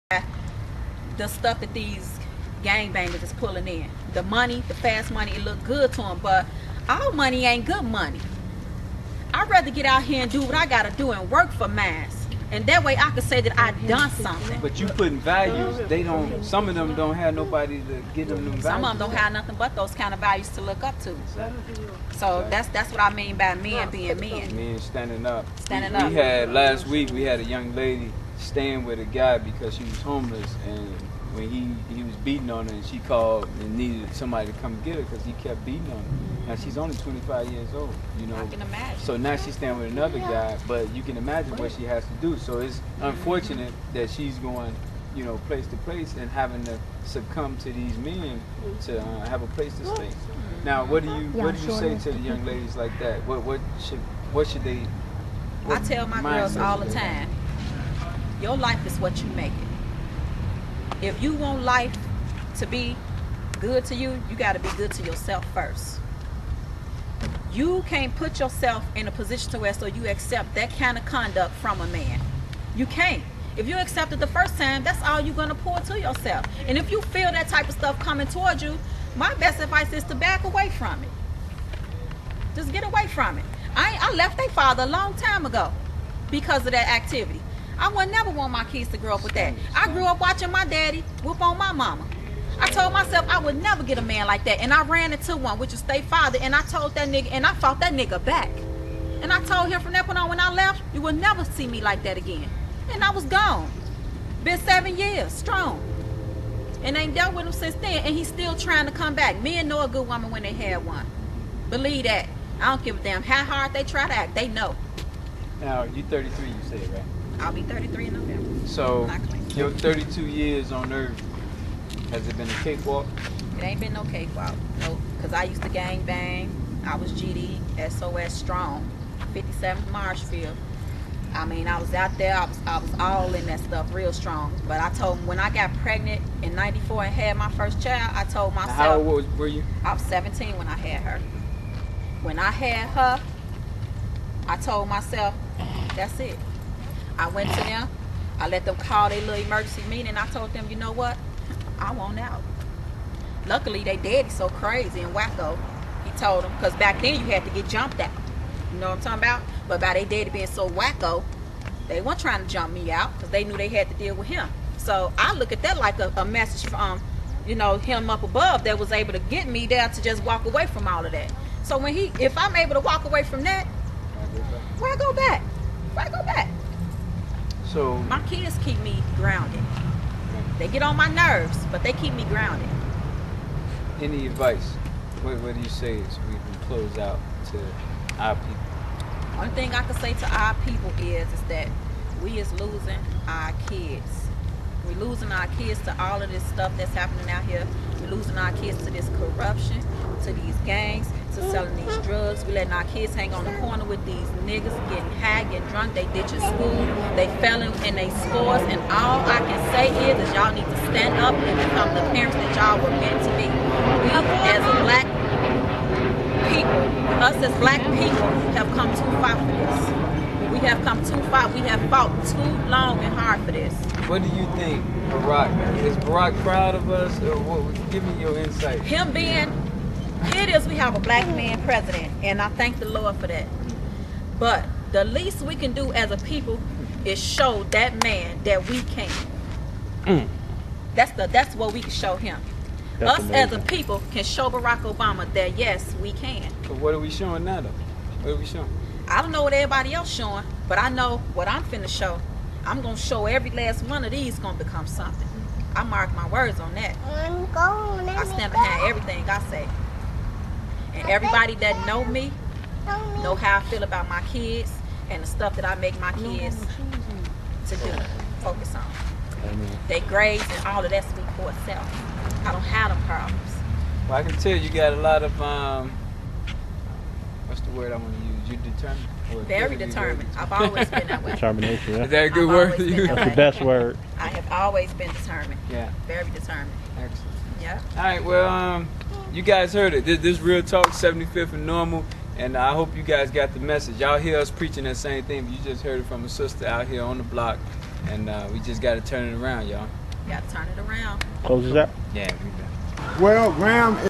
the stuff that these gangbangers is pulling in. The money, the fast money, it look good to them, but all money ain't good money. I'd rather get out here and do what I gotta do and work for mine. And that way I could say that I done something. But you putting values, they don't, some of them don't have nobody to give them values. Some of them don't have nothing but those kind of values to look up to. So that's what I mean by men being men. Men standing up. Standing up. We had, last week, we had a young lady staying with a guy because she was homeless, and when he was beating on her, and she called and needed somebody to come get her because he kept beating on her. Now she's only 25 years old, you know. I can imagine. So now she's staying with another guy, but you can imagine what she has to do. So it's unfortunate that she's going, you know, place to place and having to succumb to these men to have a place to stay. Now, what do you say to the young ladies like that? What should they? I tell my girls all the time, your life is what you make it. If you want life to be good to you, you got to be good to yourself first. You can't put yourself in a position to where so you accept that kind of conduct from a man. You can't. If you accept it the first time, that's all you're going to pour to yourself. And if you feel that type of stuff coming towards you, my best advice is to back away from it. Just get away from it. I left their father a long time ago because of that activity. I would never want my kids to grow up with that. I grew up watching my daddy whoop on my mama. I told myself I would never get a man like that, and I ran into one, which is their father, and I told that nigga, and I fought that nigga back. And I told him from that point on when I left, you will never see me like that again. And I was gone. Been 7 years strong. And ain't dealt with him since then, and he's still trying to come back. Men know a good woman when they have one. Believe that. I don't give a damn how hard they try to act. They know. Now, you 33, you said, right? I'll be 33 in November. So, your 32 years on earth, has it been a cakewalk? It ain't been no cakewalk. Nope. Because I used to gang bang. I was GD, SOS strong, 57th Marshfield. I mean, I was out there. I was all in that stuff real strong. But I told them when I got pregnant in '94 and had my first child, I told myself. How old were you? I was 17 when I had her. When I had her, I told myself, that's it. I went to them. I let them call their little emergency meeting. I told them, you know what? I want out. Luckily, they daddy so crazy and wacko. He told them, because back then you had to get jumped out. You know what I'm talking about? But by their daddy being so wacko, they weren't trying to jump me out because they knew they had to deal with him. So I look at that like a message from, you know, him up above that was able to get me there to just walk away from all of that. So when if I'm able to walk away from that, why go back? Why go back? So my kids keep me grounded. They get on my nerves, but they keep me grounded. Any advice? What do you say as we can close out to our people? One thing I can say to our people is that we is losing our kids. We're losing our kids to all of this stuff that's happening out here. We're losing our kids to this corruption, to these gangs, to selling these drugs. We're letting our kids hang on the corner with these niggas, getting high, getting drunk. They ditching school. They failing in their scores. And all I can say is y'all need to stand up and become the parents that y'all were meant to be. We as a black people, us as black people have come too far for this. We have come too far. We have fought too long and hard for this. What do you think, Barack? Is Barack proud of us? Or what? Give me your insight. Him being, here it is, we have a black man president, and I thank the Lord for that. But the least we can do as a people is show that man that we can. That's what we can show him. That's us amazing. as a people can show Barack Obama that yes, we can. But what are we showing now, though? What are we showing? I don't know what everybody else showing, but I know what I'm finna show. I'm gonna show every last one of these gonna become something. I mark my words on that. I stand behind everything I say. And everybody that know me, know how I feel about my kids and the stuff that I make my kids to do, focus on. They grades and all of that speak for itself. I don't have them problems. Well, I can tell you got a lot of, what's the word I want to use? You're determined? Very determined. I've always been that way. Determination, yeah. Is that a good I've word always to been use? that That's way. the best word. I have always been determined. Yeah. Very determined. Excellent. Yeah. All right, well, you guys heard it. This Real Talk 75th and Normal, and I hope you guys got the message. Y'all hear us preaching that same thing, but you just heard it from a sister out here on the block And we just got to turn it around, y'all. You got to turn it around. Close this out. Yeah, we done. Well, Graham